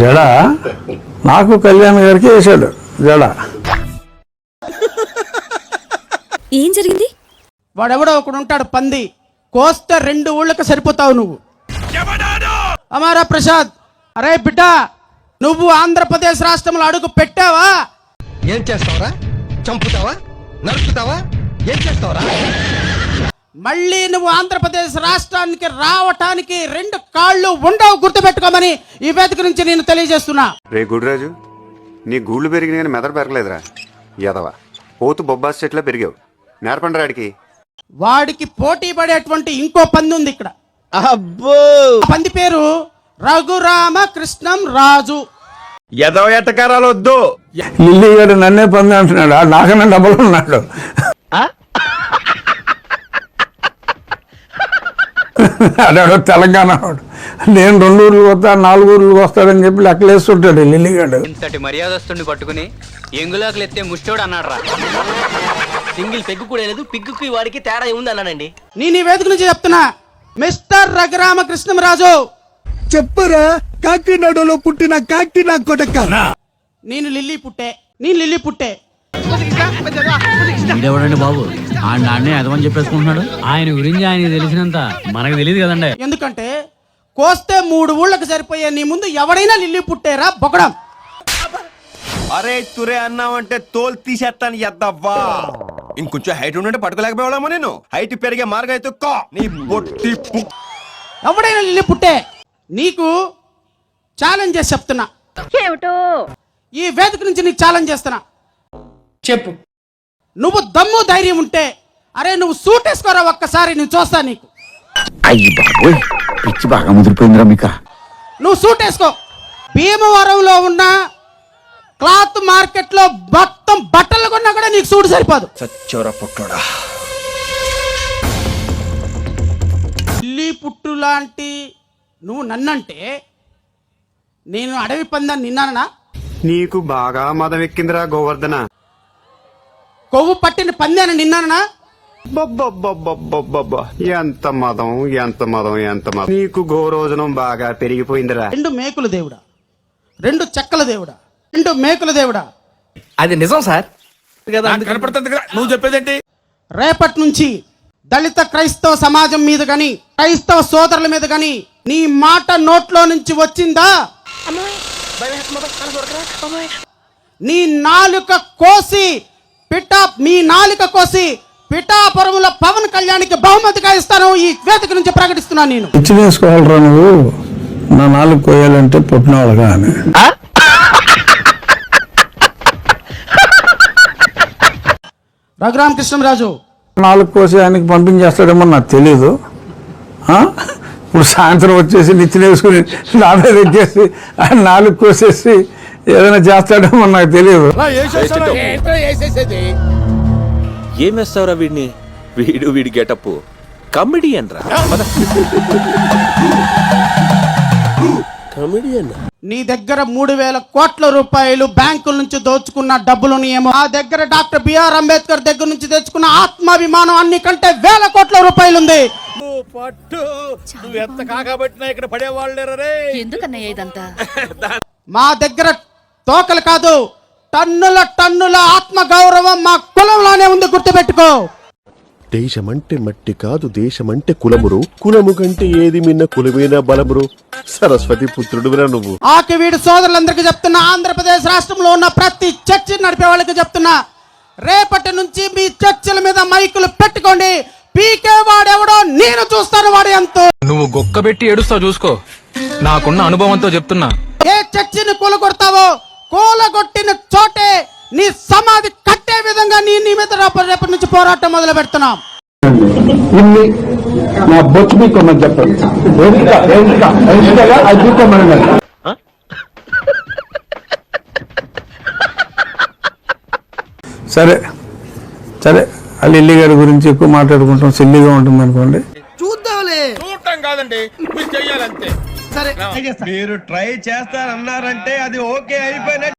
జడ నాకు కళ్యాణ్ గారికి వేసాడు జడ. ఏం జరిగింది? వాడెవడో ఒకడు ఉంటాడు పంది, కోస్తే 2 ఊళ్ళకి సరిపోతావు నువ్వు. అమారా ప్రసాద్, అరే బిడ్డ, నువ్వు ఆంధ్రప్రదేశ్ రాష్ట్రంలో అడుగు పెట్టావా? ఏం చేస్తావరా? చంపుతావా? నరుకుతావా? ఏం చేస్తావరా? మళ్ళీ నువ్వు ఆంధ్రప్రదేశ్ రాష్ట్రానికి రావటానికి 2 కాళ్ళు ఉండవు, గుర్తుపెట్టుకోమని ఈ వేదిక నుంచి నేను తెలియజేస్తున్నా. రే గుడిరాజు, నీ గూళ్ళు పెరిగిన కానీ మెదడు పెరగలేదురా యాదవ. పోతు బొబ్బాస్ చెట్లా పెరిగావు. నేర్పండి రాడికి. వాడికి పోటీ పడేటువంటి ఇంకో పంది ఉంది ఇక్కడ. అబ్బో, పంది పేరు రఘురామ కృష్ణం రాజు. ఎదవ ఎట్టకారాలు వద్దు. లిల్లీ గారు నన్నే పంది అంటున్నాడు, నాకన్నా డబ్బులు ఉన్నాడు. అడాడు తెలంగాణ వాడు. నేను 2 ఊర్లు వస్తా 4 ఊర్లు వస్తాడని చెప్పి లెక్కలేస్తుంటాడు లిల్లీగాడు. ఇంతటి మర్యాదస్తుని పట్టుకుని ఎంగులాకులు ఎత్తే ముష్టోడు అన్నాడు రా. సింగిల్ పెగ్గు కూడా లేదు, పిగ్గుకి వాడికి తేడా ఏముంది అన్నానండి. నేను ఈ వేదిక నుంచి చెప్తున్నా, మిస్టర్ రఘురామ కృష్ణంరాజు, చెప్పరా కాకినాడలో పుట్టిన కాకి నా కొడక. నేను లిల్లీ పుట్టే. వీడెవడండి బాబు? ఆయన నాన్నే అదమని చెప్పేసుకుంటున్నాడు. ఆయన గురించి ఆయన తెలిసినంత మనకు తెలియదు కదండి. ఎందుకంటే కోస్తే 3 ఊళ్ళకి సరిపోయే నీ ముందు ఎవడైనా లిల్లీ పుట్టేరా బొకడం. అరే తురే అన్నావంటే తోలు తీసేస్తాను ఎద్దవ్వా. ఇంకొంచెం హైట్ ఉండే పట్టుకోలేకపోయామో. నేను హైట్ పెరిగే మార్గం అయితే నీ బొట్టి. ఎవడైనా లిల్లీ పుట్టే. నీకు ఛాలెంజ్ చేసి చెప్తున్నా, ఈ వేదిక నుంచి నీకు ఛాలెంజ్ చేస్తున్నా. చెప్పు, నువ్వు దమ్ము ధైర్యం ఉంటే అరే నువ్వు సూట్ వేసుకోరా ఒక్కసారి, నేను చూస్తా నీకు. అయ్యి బాబోయ్, పిచ్చి బాగా ముదిరిపోయిందిరా మీకు. నువ్వు సూట్ వేసుకో. భీమవరంలో ఉన్న క్లాత్ మార్కెట్ లో మొత్తం బట్టలు కొన్నా కూడా నీకు సూట్ సరిపోదు. సచ్చోరా పుట్టోడా. ఢిల్లీ పుట్టు లాంటి నువ్వు నన్నంటే నేను అడవి పందాన్ని నిన్నానా? నీకు బాగా మదం ఎక్కిందిరా గోవర్ధన. కొవ్వు పట్టిన పందాన్ని నిన్నానా? ఎంత మదం, ఎంత మదం, ఎంత మదం. నీకు గోరోజనం బాగా పెరిగిపోయిందిరా. 2 మేకుల దేవుడా, 2 చెక్కల దేవుడా, 2 మేకుల దేవుడా. అది నిజం సార్ కనపడుతుంది కదా, నువ్వు చెప్పేదేంటి? రేపటి నుంచి దళిత క్రైస్తవ సమాజం మీద గాని, క్రైస్తవ సోదరుల మీద గాని నీ మాట నోట్లో నుంచి వచ్చిందా, నీ నాలుక కోసి పిఠాపురంలో పవన్ కళ్యాణ్కి బహుమతిగా ఇస్తాను ఈ వేదిక నుంచి ప్రకటిస్తున్నాను. నేను పిచ్చి వేసుకోవాలరా నువ్వు, నా 4 కోయాలంటే పుట్టినవాళ్ళగా అని. రఘురామ కృష్ణంరాజు 4 కోసి ఆయనకి పంపించేస్తాడేమో నాకు తెలీదు. ఇప్పుడు సాయంత్రం వచ్చేసి నిచ్చిన వేసుకుని నా మీద ఎక్కేసి ఆయన 4 కోసేసి ఏదైనా చేస్తాడేమో నాకు తెలియదు. ఏం వేస్తావురా వీడిని? వీడి గెటప్ కమెడియన్ రా. కమెడియన్. నీ దగ్గర 3,000 కోట్ల రూపాయలు బ్యాంకుల నుంచి దోచుకున్న డబ్బులు ఏమో, ఆ దగ్గర డాక్టర్ బిఆర్ అంబేద్కర్ దగ్గర నుంచి తెచ్చుకున్న ఆత్మాభిమానం అన్ని కంటే 1,000 కోట్ల రూపాయలు ఉంది. ఎంత కాకబట్టినా ఇక్కడ పడేవాళ్ళే. ఎందుకన్నయ్య ఇదంతా? మా దగ్గర తోకలు కాదు, టన్నుల ఆత్మ గౌరవం మా కులంలోనే ఉంది, గుర్తుపెట్టుకో. దేశమంటే మట్టి కాదు, దేశమంటే కులమురు. కులము కంటే ఏది మిన్న కులమైన బలమురు. సరస్వతి పుత్రుడు నువ్వు. వీడి సోదరులందరికీ చెప్తున్నా, ఆంధ్రప్రదేశ్ రాష్ట్రంలో ఉన్న ప్రతి చర్చి నడిపే వాళ్ళకి చెప్తున్నా, రేపటి నుంచి మీ చర్చిల మీద మైకులు పెట్టుకోండి. పీకే వాడెవడో నేను చూస్తాను, వాడు ఎంతో. నువ్వు గొక్క పెట్టి ఏడుస్తావు చూసుకో, నాకున్న అనుభవంతో చెప్తున్నా. ఏ చర్చిని కూలగొడతావో, కూలగొట్టిన చోటే నీ సమాధి కట్టే విధంగా నీ మీద రేపటి నుంచి పోరాటం మొదలు పెడుతున్నాం. సరే సరే, ఆ లిల్లీ గారి గురించి ఎక్కువ మాట్లాడుకుంటాం, సిల్లీగా ఉంటుంది అనుకోండి. చూద్దాంలే. చూడటం కాదండి, మీరు చెయ్యాలంతే. సరే, మీరు ట్రై చేస్తారన్నారంటే అది ఓకే అయిపోయిన